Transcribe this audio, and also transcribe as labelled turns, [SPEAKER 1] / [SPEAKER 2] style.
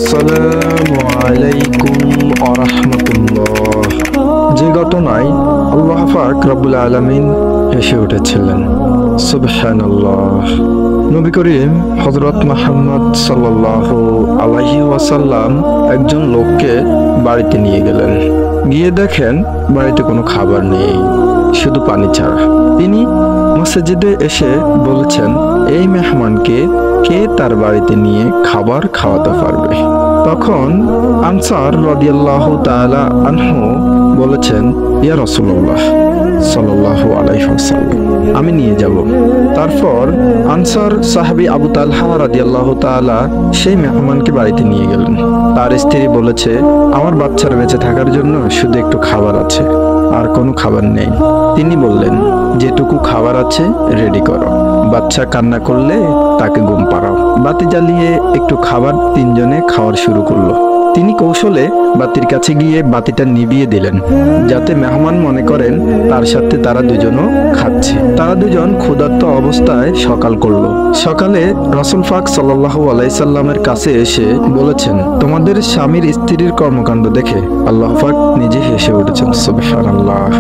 [SPEAKER 1] আসসালামু আলাইকুম ওয়া রাহমাতুল্লাহ। যে ঘটনায় আল্লাহ পাক রব্বুল আলামিন হেসে উঠেছিলেন। সুবহানাল্লাহ। নবী করিম হযরত মুহাম্মদ সাল্লাল্লাহু আলাইহি ওয়াসাল্লাম একজন লোককে বাড়িতে নিয়ে গেলেন। গিয়ে দেখেন বাড়িতে কোনো খাবার নেই, শুধু পানি ছাড়া। তিনি মসজিদে এসে বলছেন, এই মেহমানকে কে তার বাড়িতে নিয়ে খাবার খাওয়াতে পারবে? তখন আনসার রাদিয়াল্লাহু তাআলা আনহু বলেছেন, ইয়া রাসূলুল্লাহ সাল্লাল্লাহু আলাইহি ওয়াসাল্লাম, আমি নিয়ে যাব। তারপর আনসার সাহাবী আবু তালহা রাদিয়াল্লাহু তাআলা সেই মেহমানকে বাড়িতে নিয়ে গেলেন। তার স্ত্রী বলেছে, আমার বাচ্চার বেঁচে থাকার জন্য শুধু একটু খাবার আছে, আর কোনো খাবার নেই। তিনি বললেন, যেটুকু খাবার আছে রেডি করো, বাচ্চা কান্না করলে তাকে ঘুম পাড়াও। বাতি জ্বালিয়ে একটু খাবার তিনজনে খাওয়ার শুরু করলো। তিনি কৌশলে বাতির কাছে গিয়ে বাতিটা নিভিয়ে দিলেন, যাতে মেহমান মনে করেন তার সাথে তারা দুজনও খাচ্ছে। তারা দুজন ক্ষুধার্ত অবস্থায় সকাল করলো। সকালে রাসূল পাক সাল্লাল্লাহু আলাইহি সাল্লামের কাছে এসে বলেছেন, তোমাদের স্বামীর স্ত্রীর কর্মকাণ্ড দেখে আল্লাহ পাক নিজে হেসে উঠেছেন। সুবহানাল্লাহ।